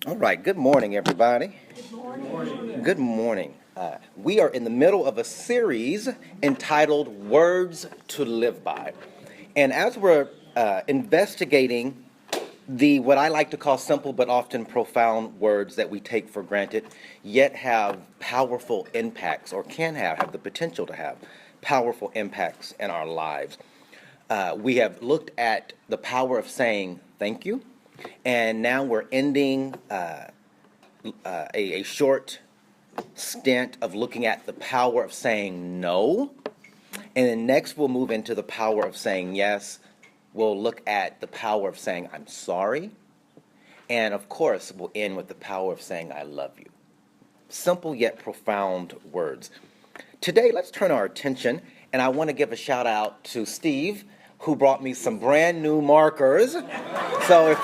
All right, good morning, everybody. Good morning. Good morning. We are in the middle of a series entitled Words to Live By. And as we're investigating the what I like to call simple but often profound words that we take for granted, yet have powerful impacts or can have the potential to have powerful impacts in our lives. We have looked at the power of saying thank you, and now we're ending a short stint of looking at the power of saying no. And then next we'll move into the power of saying yes. We'll look at the power of saying I'm sorry. And of course, we'll end with the power of saying I love you. Simple yet profound words. Today, let's turn our attention, and I want to give a shout out to Steve, who brought me some brand new markers. So if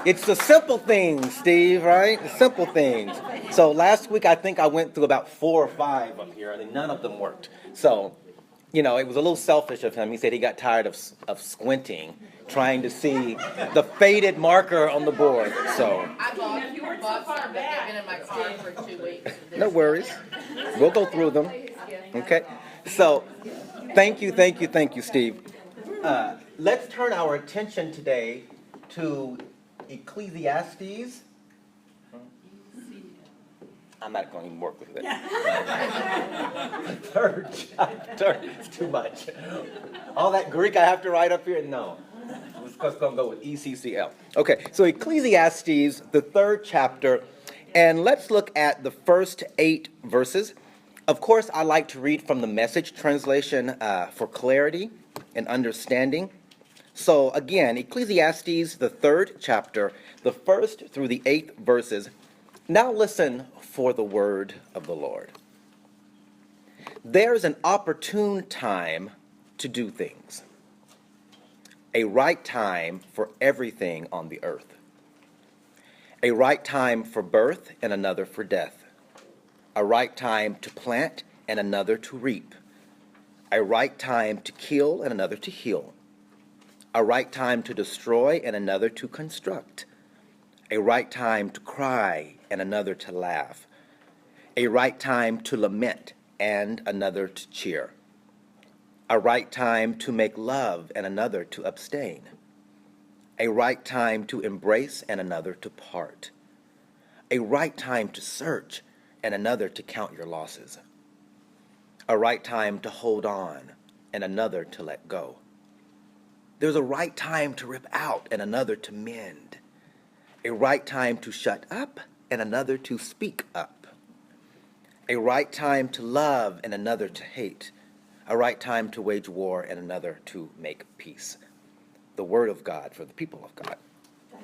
it's the simple things, Steve, right? The simple things. So last week, I think I went through about 4 or 5 up here, and none of them worked. So, it was a little selfish of him. He said he got tired of squinting, trying to see the faded marker on the board. So I bought some, but they've been in my car for 2 weeks. no worries. We'll go through them. Okay? So thank you, Steve. Let's turn our attention today to Ecclesiastes. I'm not going to even work with it. Third chapter. It's too much. All that Greek I have to write up here? No. It's going to go with ECCL. Okay, so Ecclesiastes, the 3rd chapter, and let's look at the first 8 verses. Of course, I like to read from the Message translation for clarity and understanding. So again, Ecclesiastes, the 3rd chapter, the 1st through the 8th verses. Now listen for the word of the Lord. There's an opportune time to do things, a right time for everything on the earth, a right time for birth and another for death, a right time to plant and another to reap, a right time to kill and another to heal, a right time to destroy and another to construct, a right time to cry and another to laugh, a right time to lament and another to cheer, a right time to make love and another to abstain, a right time to embrace and another to part, a right time to search and another to count your losses, a right time to hold on and another to let go. There's a right time to rip out and another to mend, a right time to shut up and another to speak up, a right time to love and another to hate, a right time to wage war and another to make peace. The word of God for the people of God.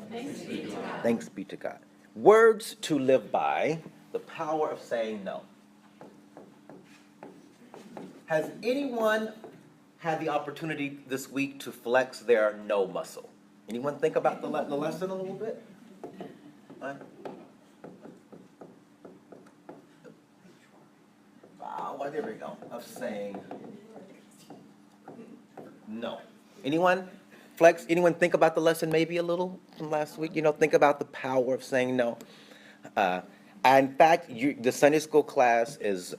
Thanks be to God. Thanks be to God. Words to live by, the power of saying no. Has anyone had the opportunity this week to flex their no muscle? Anyone think about the lesson a little bit? Well, there we go. Of saying no. Anyone flex? Anyone think about the lesson maybe a little from last week? Think about the power of saying no. In fact, the Sunday school class is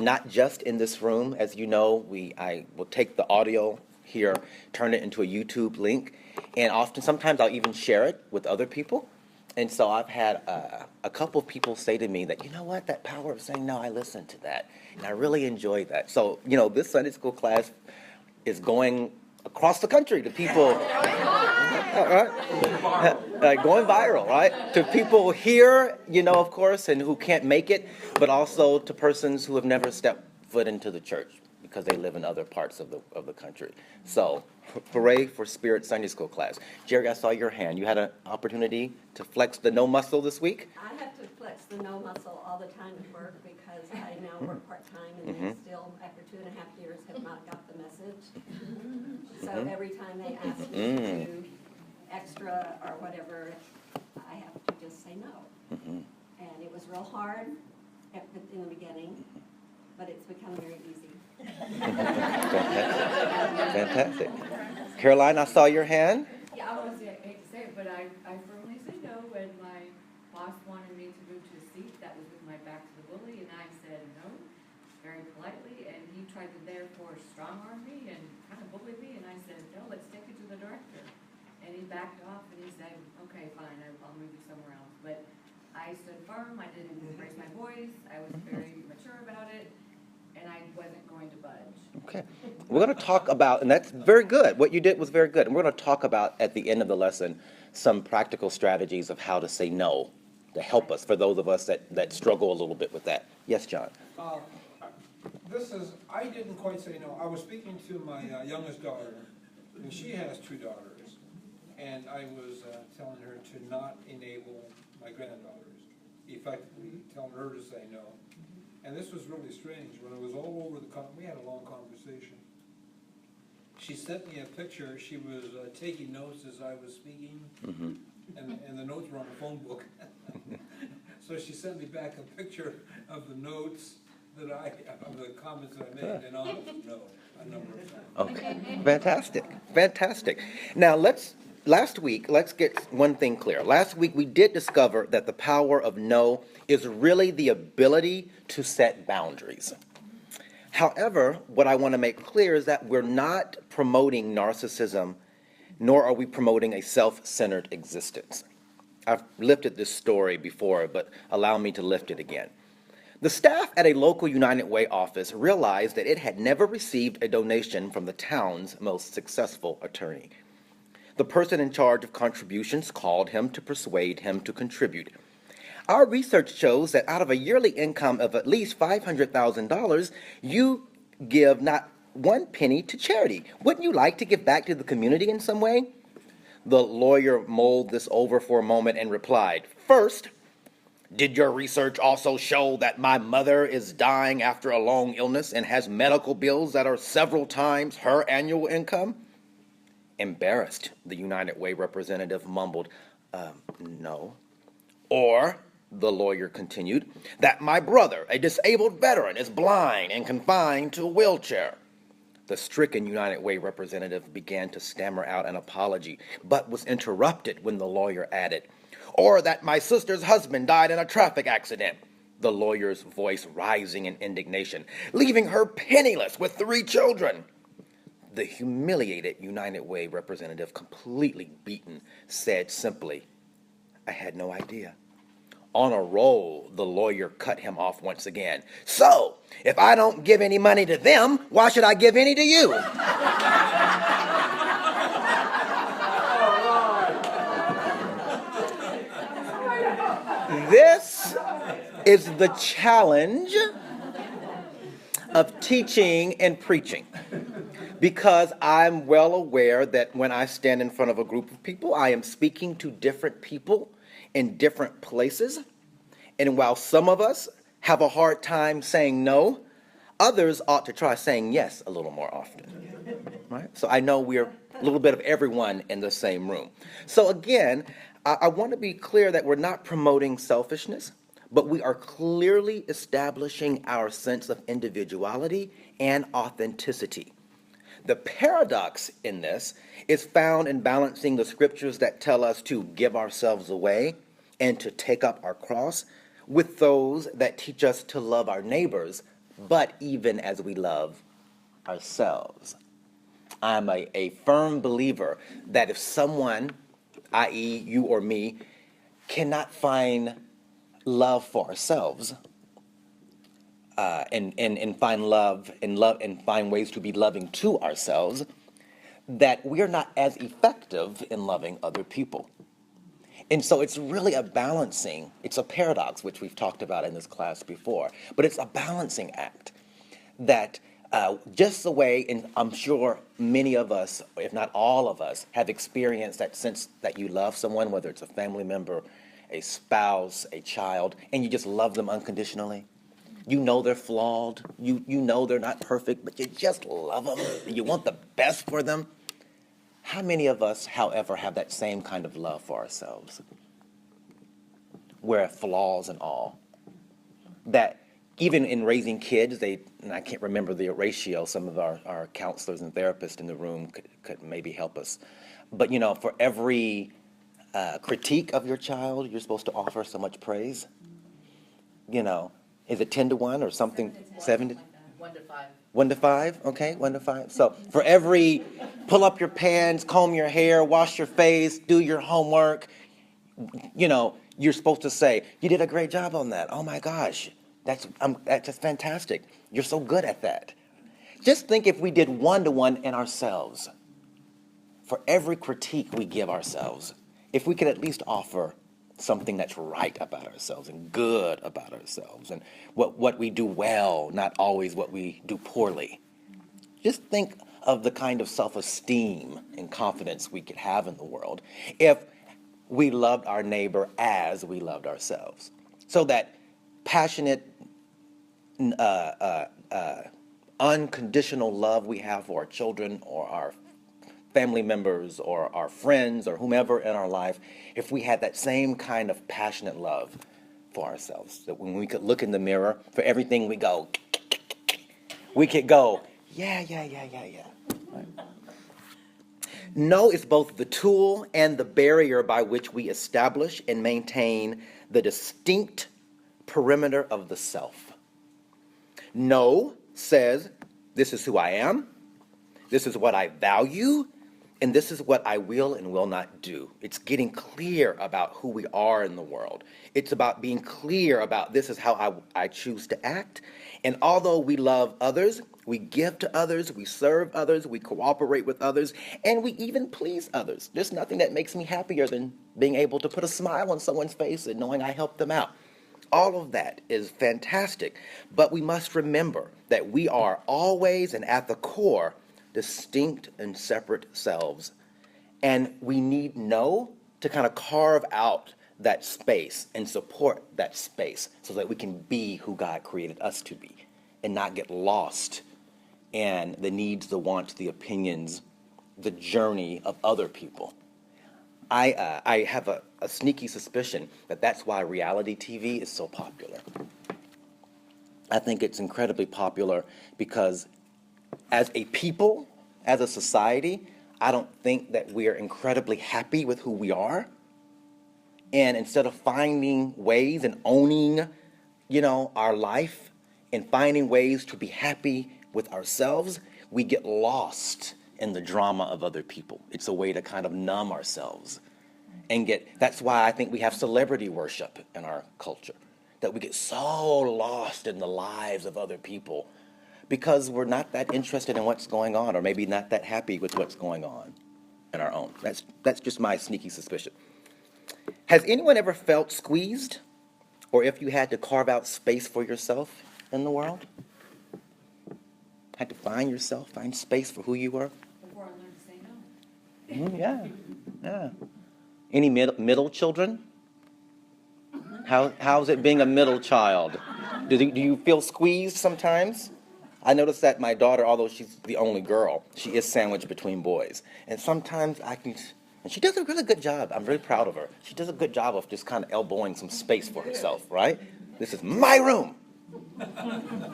not just in this room. As you know, I will take the audio here, turn it into a YouTube link, and sometimes I'll even share it with other people. And so I've had a couple of people say to me that, you know what, that power of saying no, I listened to that, and I really enjoyed that. So, this Sunday school class is going across the country to people, going viral, right? To people here, of course, and who can't make it, but also to persons who have never stepped foot into the church because they live in other parts of the country. So, hooray for Spirit Sunday School class. Jerry, I saw your hand. You had an opportunity to flex the no muscle this week? I have to flex the no muscle all the time at work because I now work part-time and they still, after 2.5 years, have not got the message. So every time they ask me to do extra or whatever, I have to just say no. And it was real hard in the beginning, but it's become very easy. Fantastic. Caroline, I saw your hand. Yeah, I hate to say it, but I I firmly say no. When my boss wanted me to move to a seat that was with my back to the bully, and I said no, very politely, and he tried to therefore strong-arm me and kind of bully me, and I said, no, let's take it to the director. And he backed off, and he said, okay, fine, I'll move you somewhere else. But I stood firm, I didn't raise my voice, I was very mature about it, and I wasn't going to budge. Okay. We're going to talk about, and that's very good. What you did was very good. And we're going to talk about, at the end of the lesson, some practical strategies of how to say no to help us, for those of us that struggle a little bit with that. Yes, John? I didn't quite say no. I was speaking to my youngest daughter, and she has two daughters, and I was telling her to not enable my granddaughters, effectively telling her to say no. And this was really strange. When it was all over we had a long conversation. She sent me a picture. She was taking notes as I was speaking, and the notes were on a phone book. So she sent me back a picture of the notes of the comments that I made, and on no, a number of times. Okay. Fantastic. Fantastic. Now, let's get one thing clear. Last week, we did discover that the power of no is really the ability to set boundaries. However, what I want to make clear is that we're not promoting narcissism, nor are we promoting a self-centered existence. I've lifted this story before, but allow me to lift it again. The staff at a local United Way office realized that it had never received a donation from the town's most successful attorney. The person in charge of contributions called him to persuade him to contribute. Our research shows that out of a yearly income of at least $500,000, you give not one penny to charity. Wouldn't you like to give back to the community in some way? The lawyer mulled this over for a moment and replied, first, did your research also show that my mother is dying after a long illness and has medical bills that are several times her annual income? Embarrassed, the United Way representative mumbled, no. Or, the lawyer continued, that my brother, a disabled veteran, is blind and confined to a wheelchair. The stricken United Way representative began to stammer out an apology, but was interrupted when the lawyer added, or that my sister's husband died in a traffic accident, the lawyer's voice rising in indignation, leaving her penniless with 3 children. The humiliated United Way representative, completely beaten, said simply, I had no idea. On a roll, the lawyer cut him off once again. So, if I don't give any money to them, why should I give any to you? This is the challenge of teaching and preaching. Because I'm well aware that when I stand in front of a group of people, I am speaking to different people in different places. And while some of us have a hard time saying no, others ought to try saying yes a little more often. Right? So I know we're a little bit of everyone in the same room. So again, I want to be clear that we're not promoting selfishness, but we are clearly establishing our sense of individuality and authenticity. The paradox in this is found in balancing the scriptures that tell us to give ourselves away and to take up our cross with those that teach us to love our neighbors, but even as we love ourselves. I'm a firm believer that if someone, i.e. you or me, cannot find love for ourselves, and find love and find ways to be loving to ourselves, that we're not as effective in loving other people. And so it's really a balancing, it's a paradox, which we've talked about in this class before, but it's a balancing act that just the way, and I'm sure many of us, if not all of us, have experienced that sense that you love someone, whether it's a family member, a spouse, a child, and you just love them unconditionally. You know they're flawed, you know they're not perfect, but you just love them, and you want the best for them. How many of us, however, have that same kind of love for ourselves? Where flaws and all. That even in raising kids, and I can't remember the ratio, some of our counselors and therapists in the room could maybe help us. But for every critique of your child, you're supposed to offer so much praise. You know, is it 10 to 1 or something? 7 to 1 to 5. 1 to 5? Okay, 1 to 5. So for every pull up your pants, comb your hair, wash your face, do your homework, you know, you're supposed to say, you did a great job on that. Oh my gosh, that's just fantastic. You're so good at that. Just think if we did 1 to 1 in ourselves. For every critique we give ourselves, if we could at least offer something that's right about ourselves and good about ourselves and what we do well, not always what we do poorly. Just think of the kind of self-esteem and confidence we could have in the world if we loved our neighbor as we loved ourselves. So that passionate, unconditional love we have for our children or our family members or our friends or whomever in our life, if we had that same kind of passionate love for ourselves, that when we could look in the mirror, for everything we go, we could go, yeah. Right? No is both the tool and the barrier by which we establish and maintain the distinct perimeter of the self. No says, this is who I am, this is what I value, and this is what I will and will not do. It's getting clear about who we are in the world. It's about being clear about this is how I choose to act. And although we love others, we give to others, we serve others, we cooperate with others, and we even please others. There's nothing that makes me happier than being able to put a smile on someone's face and knowing I helped them out. All of that is fantastic, but we must remember that we are always and at the core distinct and separate selves. And we need to kind of carve out that space and support that space so that we can be who God created us to be and not get lost in the needs, the wants, the opinions, the journey of other people. I have a sneaky suspicion that that's why reality TV is so popular. I think it's incredibly popular because as a people, as a society, I don't think that we are incredibly happy with who we are. And instead of finding ways and owning, our life and finding ways to be happy with ourselves, we get lost in the drama of other people. It's a way to kind of numb ourselves and that's why I think we have celebrity worship in our culture, that we get so lost in the lives of other people because we're not that interested in what's going on, or maybe not that happy with what's going on in our own. That's just my sneaky suspicion. Has anyone ever felt squeezed, or if you had to carve out space for yourself in the world? Had to find space for who you were? Before I learned to say no. Yeah. Any middle children? How's it being a middle child? Do you feel squeezed sometimes? I notice that my daughter, although she's the only girl, she is sandwiched between boys. And sometimes and she does a really good job. I'm very proud of her. She does a good job of just kind of elbowing some space for herself, right? This is my room.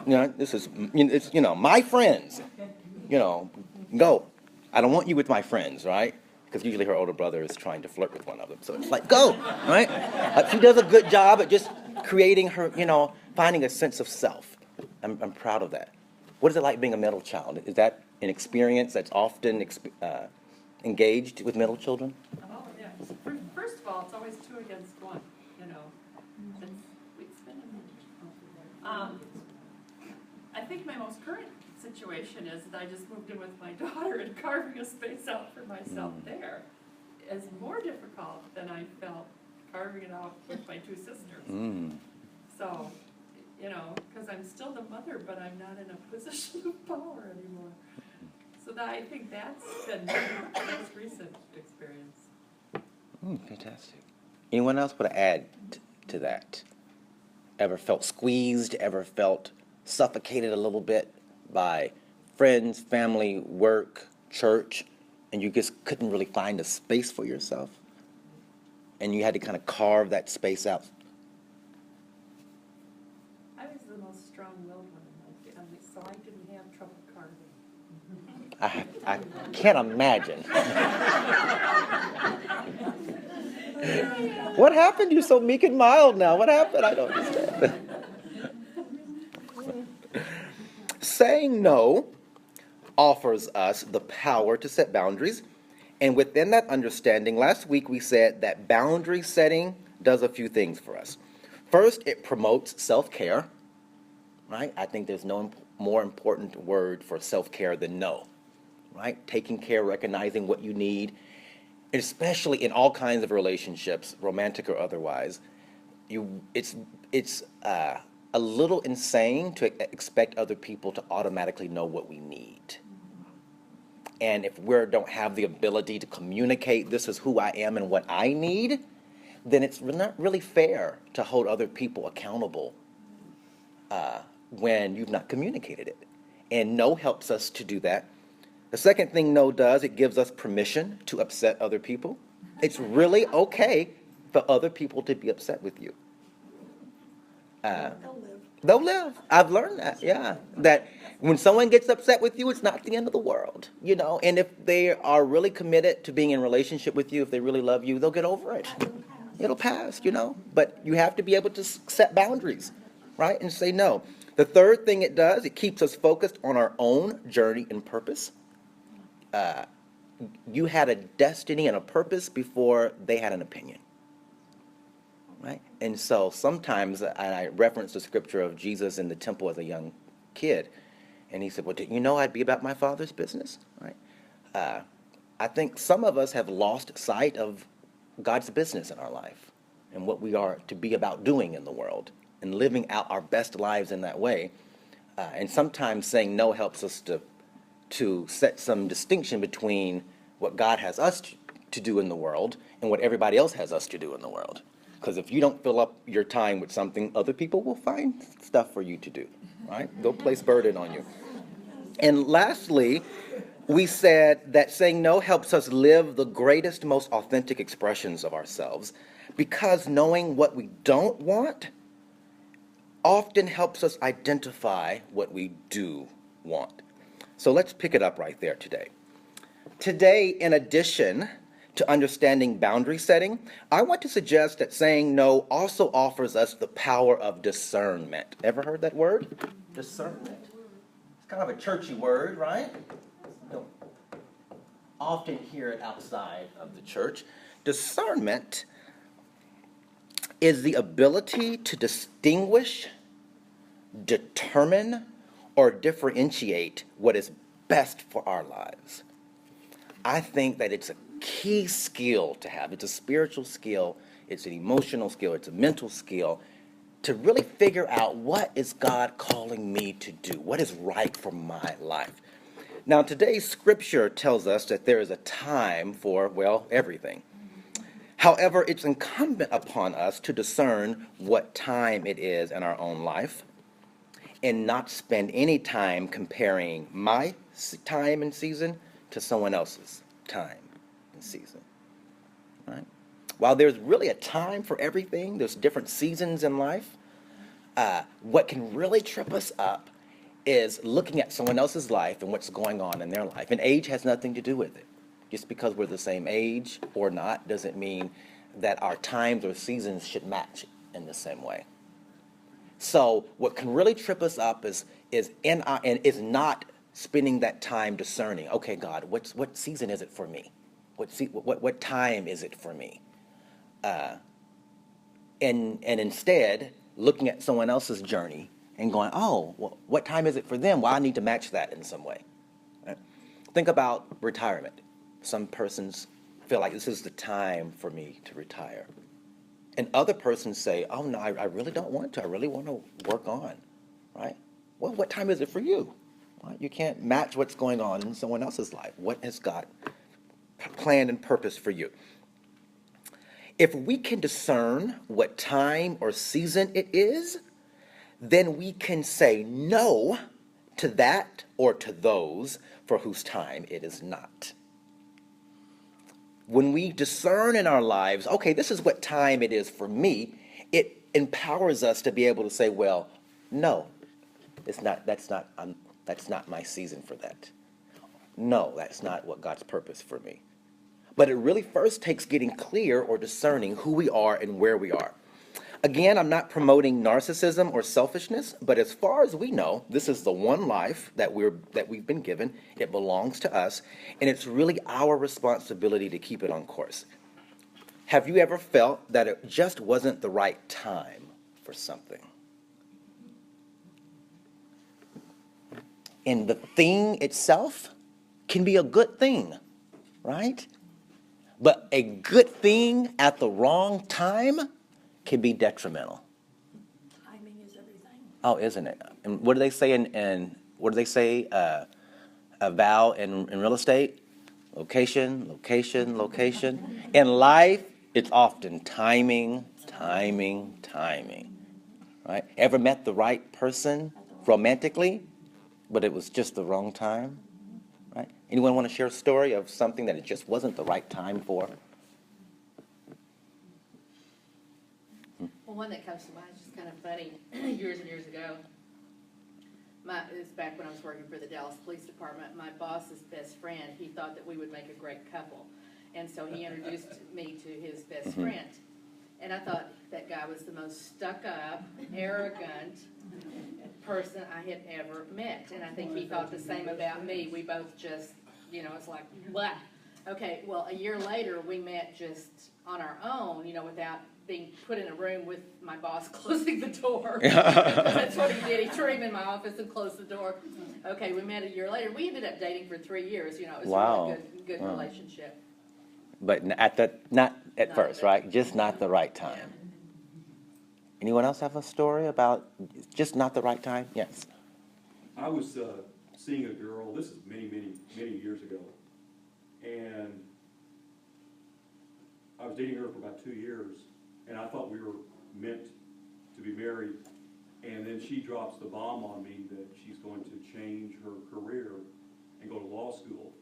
This is, it's, my friends. Go. I don't want you with my friends, right? Because usually her older brother is trying to flirt with one of them. So it's like, go, right? She does a good job at just creating her, finding a sense of self. I'm proud of that. What is it like being a middle child? Is that an experience that's often engaged with middle children? Oh, yeah. First of all, it's always 2 against 1, It's been I think my most current situation is that I just moved in with my daughter, and carving a space out for myself there is more difficult than I felt carving it out with my 2 sisters. So, because I'm still the mother, but I'm not in a position of power anymore. So I think that's been my most recent experience. Fantastic. Anyone else want to add to that? Ever felt squeezed? Ever felt suffocated a little bit by friends, family, work, church, and you just couldn't really find a space for yourself? And you had to kind of carve that space out? I was the most strong-willed one in my family, so I didn't have trouble carving. I can't imagine. What happened? You're so meek and mild now. What happened? I don't understand. Saying no offers us the power to set boundaries. And within that understanding, last week we said that boundary setting does a few things for us. First, it promotes self-care, right? I think there's no more important word for self-care than no, right? Taking care, recognizing what you need, especially in all kinds of relationships, romantic or otherwise. It's a little insane to expect other people to automatically know what we need. And if we don't have the ability to communicate, this is who I am and what I need, then it's not really fair to hold other people accountable when you've not communicated it. And no helps us to do that. The second thing no does, it gives us permission to upset other people. It's really okay for other people to be upset with you. They'll live. I've learned that, yeah. That when someone gets upset with you, it's not the end of the world, you know. And if they are really committed to being in a relationship with you, if they really love you, they'll get over it. It'll pass, you know. But you have to be able to set boundaries, right, and say no. The third thing it does, it keeps us focused on our own journey and purpose. You had a destiny and a purpose before they had an opinion. Right? And so sometimes I reference the scripture of Jesus in the temple as a young kid. And he said, well, didn't you know I'd be about my Father's business? Right? I think some of us have lost sight of God's business in our life and what we are to be about doing in the world and living out our best lives in that way. And sometimes saying no helps us to set some distinction between what God has us to do in the world and what everybody else has us to do in the world. Because if you don't fill up your time with something, other people will find stuff for you to do, right? They'll place burden on you. And lastly, we said that saying no helps us live the greatest, most authentic expressions of ourselves, because knowing what we don't want often helps us identify what we do want. So let's pick it up right there today. Today, in addition to understanding boundary setting, I want to suggest that saying no also offers us the power of discernment. Ever heard that word? Discernment. It's kind of a churchy word, right? You don't often hear it outside of the church. Discernment is the ability to distinguish, determine, or differentiate what is best for our lives. I think that it's a key skill to have. It's a spiritual skill, it's an emotional skill, it's a mental skill to really figure out what is God calling me to do, what is right for my life. Now, today's scripture tells us that there is a time for, well, everything. However, it's incumbent upon us to discern what time it is in our own life and not spend any time comparing my time and season to someone else's time and season, right? While there's really a time for everything, there's different seasons in life, what can really trip us up is looking at someone else's life and what's going on in their life. And age has nothing to do with it. Just because we're the same age or not doesn't mean that our times or seasons should match in the same way. So what can really trip us up is not spending that time discerning. Okay, God, what season is it for me? What time is it for me? And instead looking at someone else's journey and going, oh, well, what time is it for them? Well, I need to match that in some way. Right? Think about retirement. Some persons feel like this is the time for me to retire. And other persons say, oh, no, I really don't want to. I really want to work on, right? Well, what time is it for you? Well, you can't match what's going on in someone else's life. What has God planned and purpose for you? If we can discern what time or season it is, then we can say no to that or to those for whose time it is not. When we discern in our lives, okay, this is what time it is for me, it empowers us to be able to say, well, no, that's not my season for that. No, that's not what God's purpose for me. But it really first takes getting clear or discerning who we are and where we are. Again, I'm not promoting narcissism or selfishness, but as far as we know, this is the one life that we've been given. It belongs to us, and it's really our responsibility to keep it on course. Have you ever felt that it just wasn't the right time for something? And the thing itself can be a good thing, right? But a good thing at the wrong time can be detrimental. Timing is everything. Oh, isn't it? And what do they say a vow in real estate? Location, location, location. In life, it's often timing, timing, timing. Right? Ever met the right person romantically, but it was just the wrong time? Right? Anyone want to share a story of something that it just wasn't the right time for? Well, one that comes to mind is just kind of funny. Years and years ago, it was back when I was working for the Dallas Police Department. My boss's best friend, he thought that we would make a great couple. And so he introduced me to his best friend. And I thought that guy was the most stuck-up, arrogant person I had ever met. And I think he thought the same about me. We both just, it's like, blah. Okay, well, a year later, we met just on our own, without being put in a room with my boss closing the door. That's what he did. He threw him in my office and closed the door. Okay, we met a year later. We ended up dating for 3 years. It was Wow. a really good relationship. But not at first, right? Just not the right time. Anyone else have a story about just not the right time? Yes. I was seeing a girl, this is many, many, many years ago, and I was dating her for about 2 years, and I thought we were meant to be married, and then she drops the bomb on me that she's going to change her career and go to law school.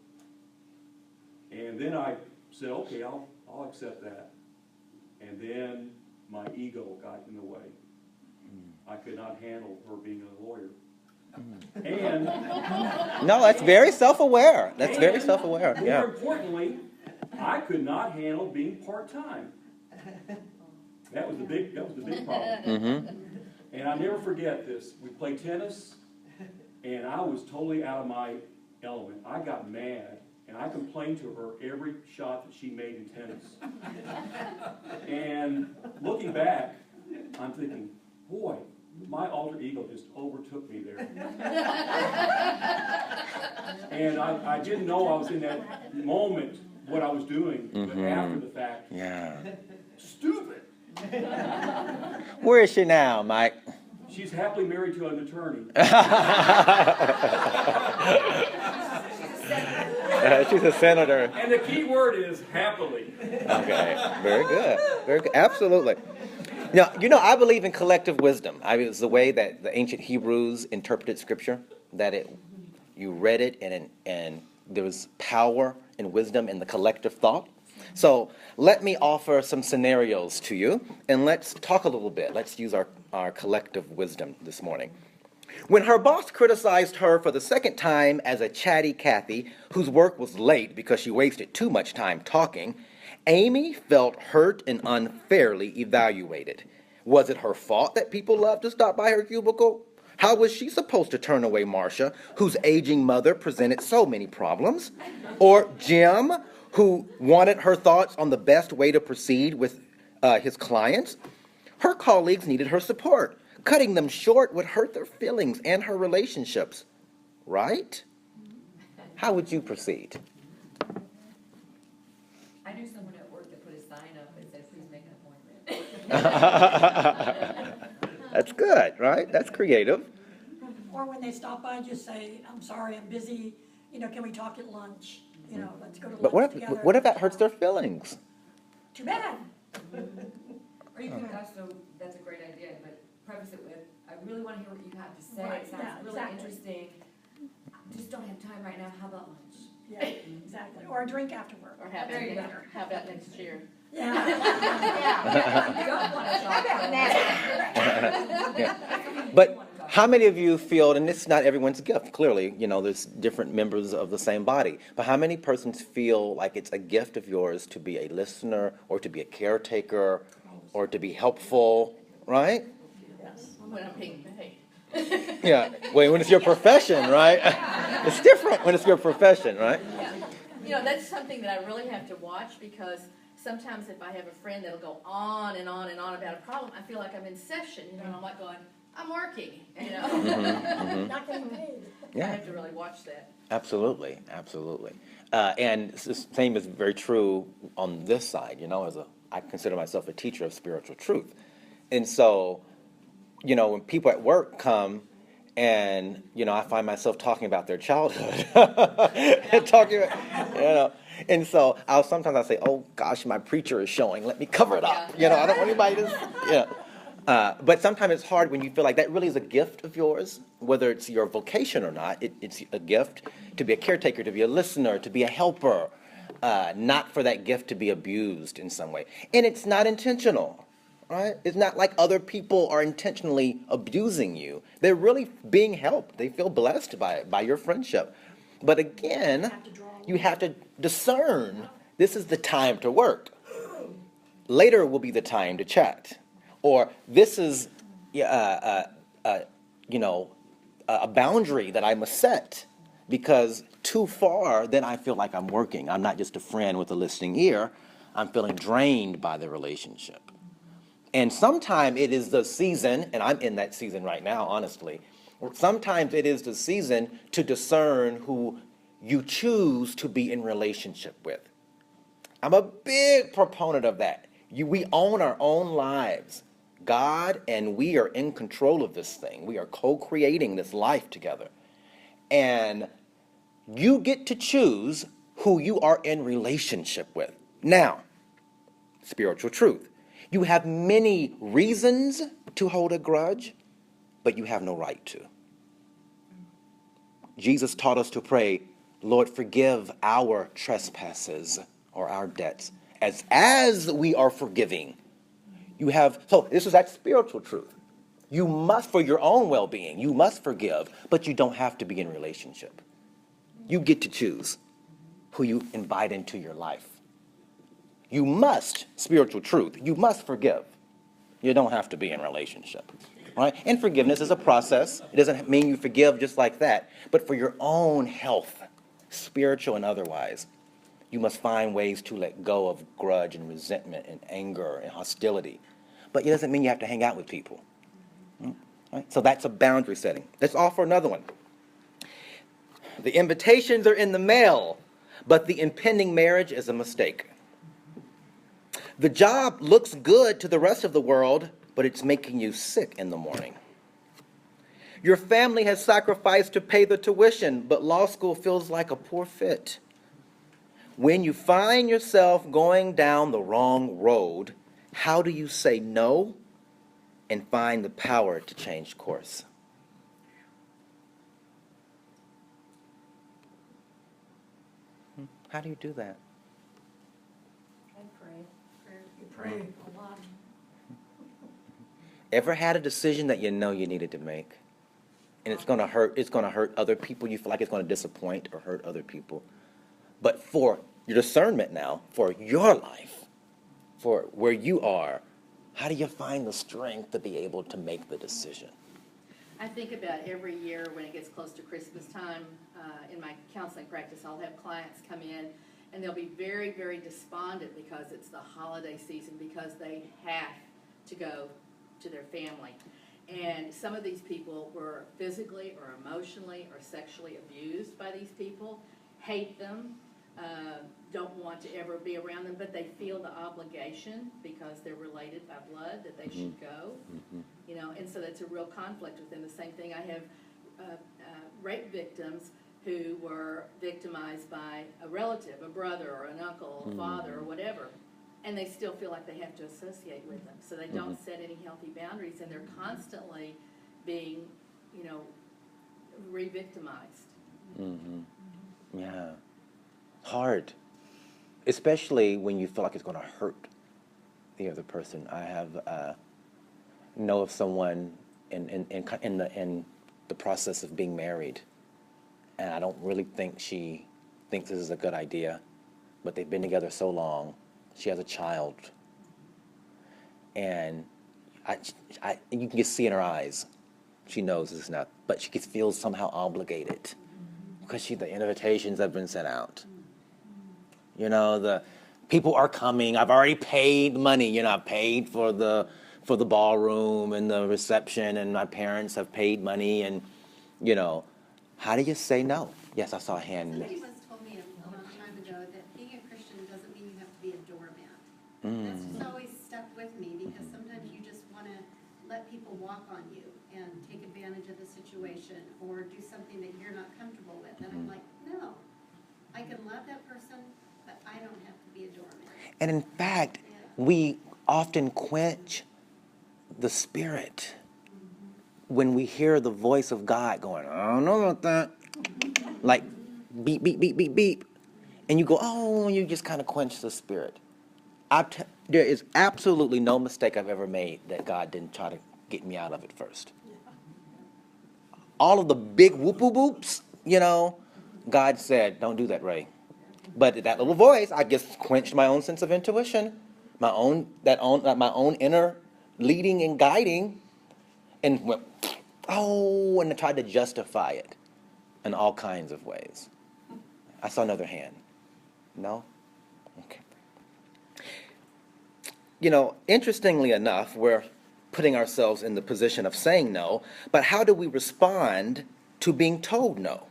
And then I said, okay, I'll accept that. And then my ego got in the way. I could not handle her being a lawyer. And No, that's very self-aware. That's very self-aware. more Yeah. importantly, I could not handle being part-time. That was the big problem. Mm-hmm. And I never forget this. We played tennis, and I was totally out of my element. I got mad, and I complained to her every shot that she made in tennis. And looking back, I'm thinking, boy, my alter ego just overtook me there. And I didn't know I was in that moment what I was doing, but after the fact, Yeah. stupid. Where is she now, Mike? She's happily married to an attorney. She's a senator. And the key word is happily. Okay. Very good. Very good. Absolutely. Now, I believe in collective wisdom. It's the way that the ancient Hebrews interpreted Scripture, that you read it and there was power and wisdom in the collective thought. So let me offer some scenarios to you, and let's talk a little bit. Let's use our collective wisdom this morning. When her boss criticized her for the second time as a chatty Cathy, whose work was late because she wasted too much time talking, Amy felt hurt and unfairly evaluated. Was it her fault that people loved to stop by her cubicle? How was she supposed to turn away Marcia, whose aging mother presented so many problems? Or Jim, who wanted her thoughts on the best way to proceed with his clients? Her colleagues needed her support. Cutting them short would hurt their feelings and her relationships, right? How would you proceed? I knew someone at work that put a sign up that said, please make an appointment. That's good, right? That's creative. Or when they stop by, just say, I'm sorry, I'm busy, can we talk at lunch? Let's go to But lunch together. what if that hurts their feelings? Too bad. Or you could also, that's a great idea, but preface it with, I really want to hear what you have to say. Right, It sounds yeah, really exactly. interesting. I just don't have time right now. How about lunch? Yeah, exactly. Or a drink after work. Or how There you go. about next year? Yeah. I don't want to talk. Yeah. But How many of you feel, and it's not everyone's gift, clearly, there's different members of the same body, but how many persons feel like it's a gift of yours to be a listener or to be a caretaker or to be helpful, right? When I'm being paid. Yeah, well, when it's your profession, right? It's different when it's your profession, right? Yeah. That's something that I really have to watch, because sometimes if I have a friend that'll go on and on and on about a problem, I feel like I'm in session, and I'm like going, I'm working, Not getting paid. I Yeah. have to really watch that. Absolutely, absolutely. And the same is very true on this side, I consider myself a teacher of spiritual truth. And so, when people at work come and, I find myself talking about their childhood, and so sometimes I'll say, oh gosh, my preacher is showing, let me cover it up. I don't want anybody to, but sometimes it's hard when you feel like that really is a gift of yours, whether it's your vocation or not. It's a gift to be a caretaker, to be a listener, to be a helper, not for that gift to be abused in some way. And it's not intentional, right? It's not like other people are intentionally abusing you. They're really being helped. They feel blessed by your friendship. But again, you have to discern, this is the time to work. Later will be the time to chat. Or this is, a boundary that I must set, because too far, then I feel like I'm working. I'm not just a friend with a listening ear. I'm feeling drained by the relationship. And sometimes it is the season, and I'm in that season right now, honestly. Sometimes it is the season to discern who you choose to be in relationship with. I'm a big proponent of that. We own our own lives. God and we are in control of this thing. We are co-creating this life together. And you get to choose who you are in relationship with. Now, spiritual truth. You have many reasons to hold a grudge, but you have no right to. Jesus taught us to pray, Lord, forgive our trespasses or our debts as we are forgiving. So this is that spiritual truth. You must, for your own well-being, you must forgive, but you don't have to be in relationship. You get to choose who you invite into your life. You must, spiritual truth, you must forgive. You don't have to be in relationship, right? And forgiveness is a process. It doesn't mean you forgive just like that, but for your own health, spiritual and otherwise, you must find ways to let go of grudge and resentment and anger and hostility. But it doesn't mean you have to hang out with people. Right? So that's a boundary setting. Let's offer another one. The invitations are in the mail, but the impending marriage is a mistake. The job looks good to the rest of the world, but it's making you sick in the morning. Your family has sacrificed to pay the tuition, but law school feels like a poor fit. When you find yourself going down the wrong road, how do you say no and find the power to change course? How do you do that? I pray. You pray a lot. Ever had a decision that you know you needed to make, and it's going to hurt other people, you feel like it's going to disappoint or hurt other people, but for your discernment now, for your life, for where you are, how do you find the strength to be able to make the decision? I think about every year when it gets close to Christmas time, in my counseling practice, I'll have clients come in and they'll be very, very despondent because it's the holiday season, because they have to go to their family. And some of these people were physically or emotionally or sexually abused by these people, hate them, don't want to ever be around them, but they feel the obligation because they're related by blood that they should go. And so that's a real conflict within the same thing. I have rape victims who were victimized by a relative, a brother or an uncle, a father or whatever, and they still feel like they have to associate with them. So they don't set any healthy boundaries, and they're constantly being, re-victimized. Yeah. Hard. Especially when you feel like it's going to hurt the other person. I have know of someone in the process of being married. And I don't really think she thinks this is a good idea, but they've been together so long. She has a child. And you can just see in her eyes, she knows this is not, but she feels somehow obligated because the invitations have been sent out. You know, the people are coming. I've already paid money. You know, I've paid for the ballroom and the reception, and my parents have paid money. And, you know, how do you say no? Yes, I saw a hand. Somebody once told me a long time ago that being a Christian doesn't mean you have to be a doormat. That's just always stuck with me, because sometimes you just want to let people walk on you and take advantage of the situation or do something that you're not comfortable with. And I'm like, no, I can love that person, but I don't have to be a doormat. And in fact, we often quench the spirit when we hear the voice of God going, I don't know about that. Like, beep, beep, beep, beep, beep. And you go, oh, and you just kind of quench the spirit. There is absolutely no mistake I've ever made that God didn't try to get me out of it first. All of the big whoop-whoop-whoops, you know, God said, don't do that, Ray. But that little voice, I just quenched my own sense of intuition, my own inner leading and guiding, and went, oh, and I tried to justify it in all kinds of ways. I saw another hand. No? Okay. You know, interestingly enough, we're putting ourselves in the position of saying no, but how do we respond to being told no?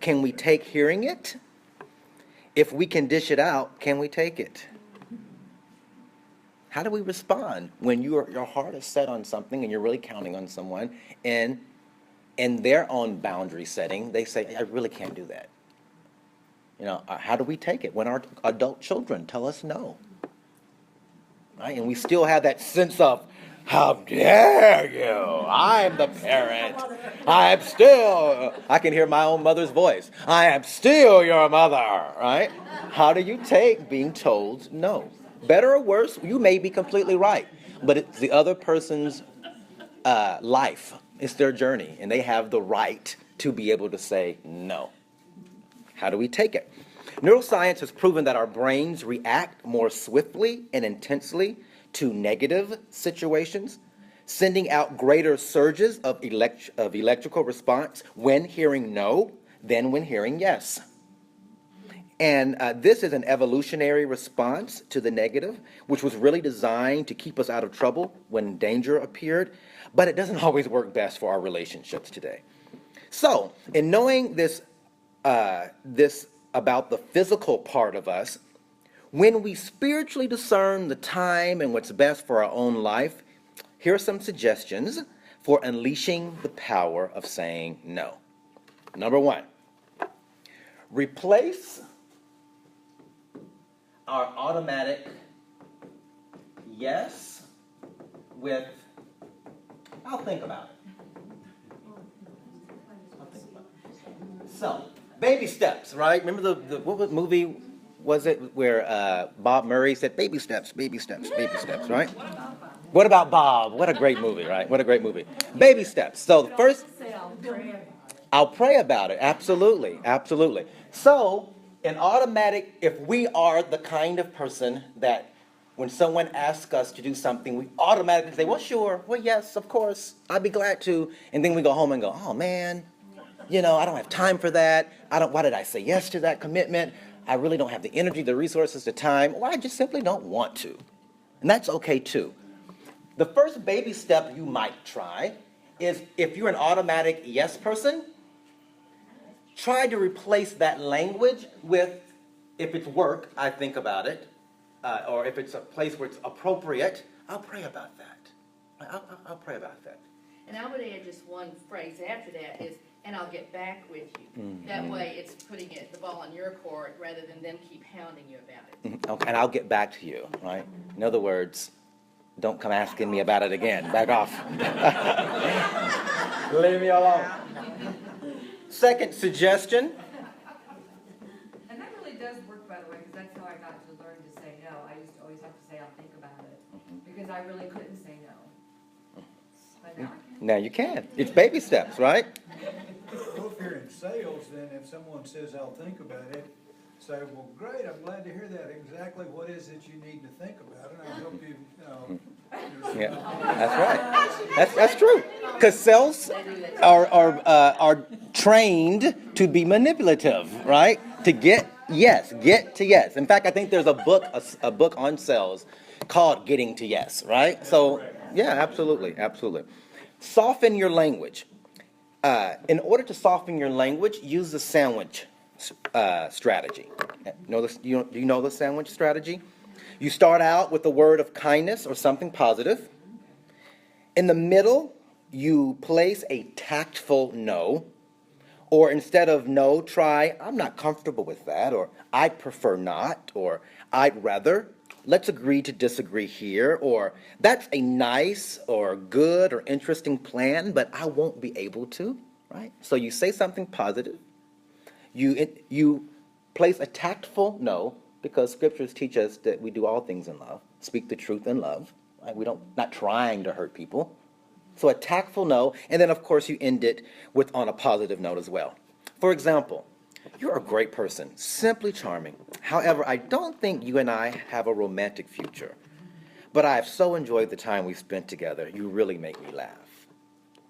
Can we take hearing it? If we can dish it out, can we take it? How do we respond when your heart is set on something and you're really counting on someone, and in their own boundary setting, they say, I really can't do that. You know, how do we take it when our adult children tell us no? Right? And we still have that sense of, how dare you? I'm the parent. I can hear my own mother's voice. I am still your mother, right? How do you take being told no? Better or worse, you may be completely right, but it's the other person's life. It's their journey, and they have the right to be able to say no. How do we take it? Neuroscience has proven that our brains react more swiftly and intensely to negative situations, sending out greater surges of electrical response when hearing no than when hearing yes. And this is an evolutionary response to the negative, which was really designed to keep us out of trouble when danger appeared, but it doesn't always work best for our relationships today. So, in knowing this about the physical part of us, when we spiritually discern the time and what's best for our own life, here are some suggestions for unleashing the power of saying no. Number one, replace our automatic yes with, I'll think about it. So, baby steps, right? Remember what movie was it where Bob Murray said, baby steps, baby steps, baby steps, right? What about Bob? What a great movie, right? What a great movie. Baby steps. So the first, I'll pray about it. Absolutely, absolutely. So, an automatic, if we are the kind of person that when someone asks us to do something, we automatically say, well, sure, well, yes, of course, I'd be glad to. And then we go home and go, oh, man, you know, I don't have time for that. Why did I say yes to that commitment? I really don't have the energy, the resources, the time. Well, I just simply don't want to. And that's okay, too. The first baby step you might try is, if you're an automatic yes person, try to replace that language with, if it's work, I think about it, or if it's a place where it's appropriate, I'll pray about that. I'll pray about that. And I would add just one phrase after that is, and I'll get back with you. Mm-hmm. That way it's putting the ball in your court rather than them keep hounding you about it. Mm-hmm. Okay, and I'll get back to you, right? In other words, don't come asking me about it again. Back off. Leave me alone. Second suggestion. And that really does work, by the way, because that's how I got to learn to say no. I used to always have to say, I'll think about it, because I really couldn't say no. But now I can. Now you can. It's baby steps, right? Well, if you're in sales, then if someone says, I'll think about it, say, well, great, I'm glad to hear that. Exactly what is it you need to think about, and I'll help you, Yeah, that's right. That's true. Because sales are trained to be manipulative, right? To get to yes. In fact, I think there's a book on sales called Getting to Yes, right? So, yeah, absolutely. Soften your language. In order to soften your language, use the sandwich strategy. Do you know the sandwich strategy? You start out with a word of kindness or something positive. In the middle, you place a tactful no. Or instead of no, try, I'm not comfortable with that, or I'd prefer not, or I'd rather. Let's agree to disagree here, or that's a nice or good or interesting plan, but I won't be able to, right? So you say something positive. You place a tactful no, because scriptures teach us that we do all things in love, speak the truth in love, right? Not trying to hurt people. So a tactful no, and then of course you end it on a positive note as well. For example, you're a great person, simply charming. However, I don't think you and I have a romantic future. But I've so enjoyed the time we spent together. You really make me laugh.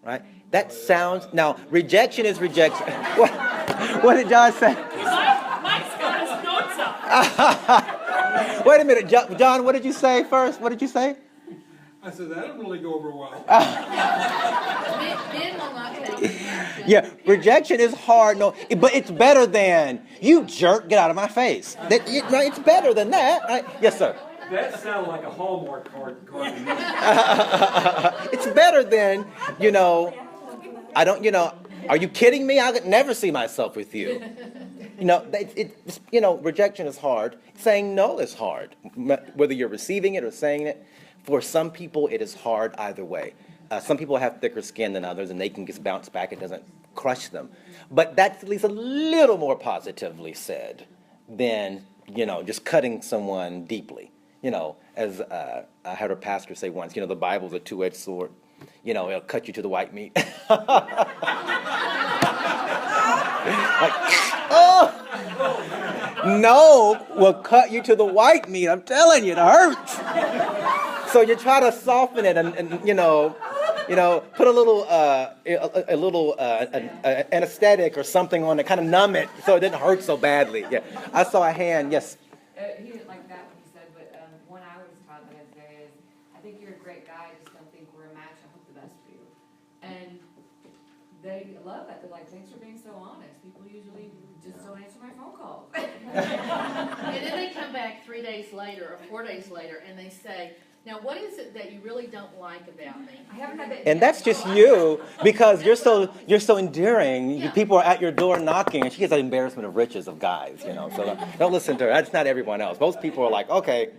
Right? That sounds, now rejection is rejection. What did John say? Mike's got his notes up. Wait a minute, John, what did you say first? What did you say? I said, that didn't really go over well. Men will not take rejection. Yeah, rejection is hard, no, but it's better than, you jerk, get out of my face. Right? It's better than that. Right? Yes, sir. That sounded like a Hallmark card to me. It's better than, are you kidding me? I could never see myself with you. Rejection is hard. Saying no is hard, whether you're receiving it or saying it. For some people, it is hard either way. Some people have thicker skin than others, and they can just bounce back. It doesn't crush them. But that's at least a little more positively said than, just cutting someone deeply. As I heard a pastor say once, the Bible's a two-edged sword. It'll cut you to the white meat. No will cut you to the white meat. I'm telling you, it hurts. So you try to soften it and put a little anesthetic or something on it, kind of numb it so it didn't hurt so badly. Yeah, I saw a hand. Yes. He didn't like that when he said, but one I was taught the other day is, I think you're a great guy, I just don't think we're a match, I hope the best for you. And they love that, they're like, thanks for being so honest, people usually just don't answer my phone calls. And then they come back 3 days later or 4 days later and they say, now what is it that you really don't like about me? I haven't had that. And that's just you, because you're so endearing. Yeah. People are at your door knocking, and she gets an embarrassment of riches of guys, So don't listen to her. That's not everyone else. Most people are like, okay,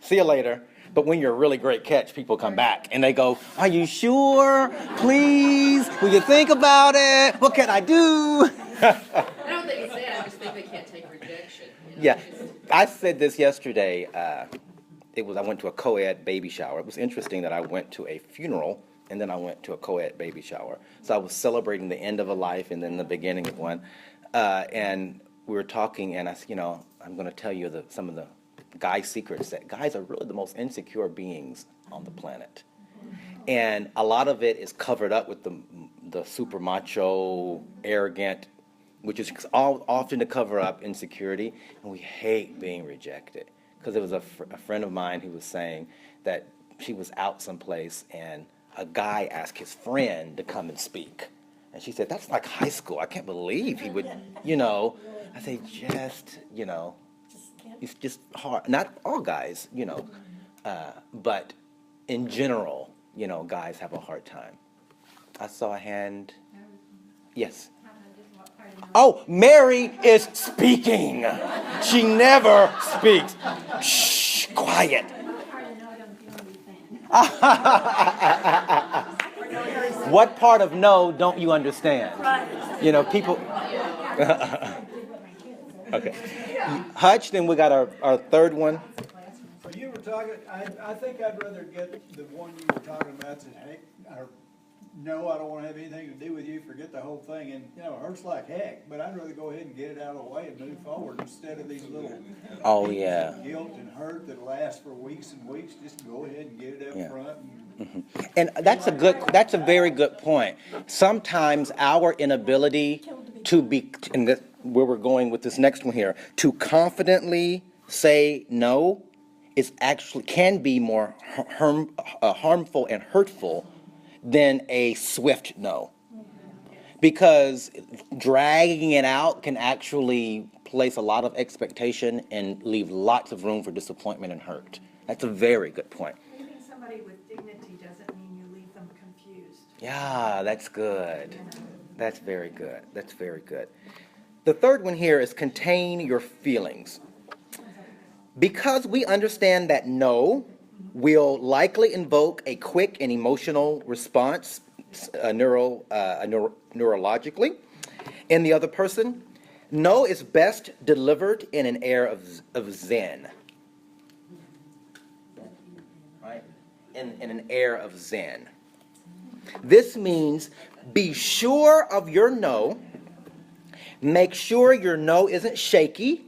see you later. But when you're a really great catch, people come back and they go, are you sure? Please, will you think about it? What can I do? I don't think it's that, I just think they can't take rejection. Yeah, I said this yesterday. I went to a co-ed baby shower. It was interesting that I went to a funeral and then I went to a co-ed baby shower. So I was celebrating the end of a life and then the beginning of one. And we were talking, and I said, I'm going to tell you some of the guy secrets, that guys are really the most insecure beings on the planet. And a lot of it is covered up with the super macho, arrogant, which is all often to cover up insecurity. And we hate being rejected. Because there was a friend of mine who was saying that she was out someplace and a guy asked his friend to come and speak. And she said, that's like high school. I can't believe he would, I say, it's just hard. Not all guys, but in general, guys have a hard time. I saw a hand. Yes. Oh, Mary is speaking. She never speaks. Shh, quiet. What part of no don't you understand? People. Okay. Hutch, then we got our third one. Well, you were talking, I think I'd rather get the one you were talking about, that, hey, or no, I don't wanna have anything to do with you, forget the whole thing, and, it hurts like heck, but I'd rather go ahead and get it out of the way and move forward instead of these little Oh, pieces yeah. of guilt and hurt that last for weeks and weeks, just go ahead and get it up Yeah. front and And that's a very good point. Sometimes our inability to be, and this, where we're going with this next one here, to confidently say no is actually, can be more harmful and hurtful than a swift no. Because dragging it out can actually place a lot of expectation and leave lots of room for disappointment and hurt. That's a very good point. Leaving somebody with dignity doesn't mean you leave them confused. Yeah, that's good. That's very good. That's very good. The third one here is contain your feelings. Because we understand that no will likely invoke a quick and emotional response neurologically in the other person, no is best delivered in an air of zen. Right? In an air of zen. This means be sure of your no. Make sure your no isn't shaky.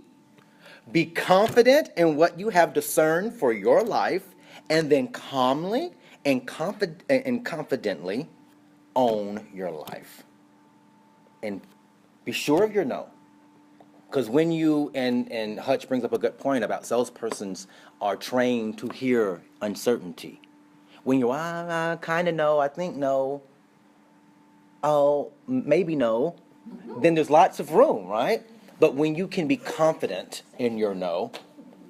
Be confident in what you have discerned for your life, and then calmly and confidently own your life. And be sure of your no. Because when you, and Hutch brings up a good point about salespersons are trained to hear uncertainty. When you, kind of no, I think no, oh, maybe no, then there's lots of room, right? But when you can be confident in your no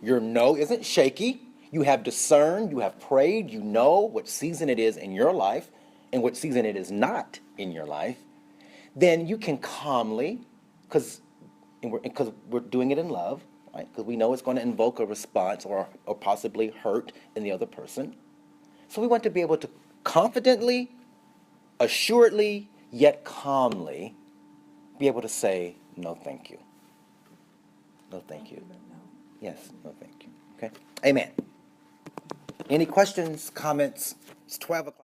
isn't shaky, you have discerned, you have prayed, you know what season it is in your life and what season it is not in your life, then you can calmly, because we're doing it in love, right? Because we know it's going to invoke a response or possibly hurt in the other person. So we want to be able to confidently, assuredly, yet calmly be able to say, no, thank you. No, thank you. Yes, no, thank you. Okay? Amen. Any questions, comments? It's 12 o'clock.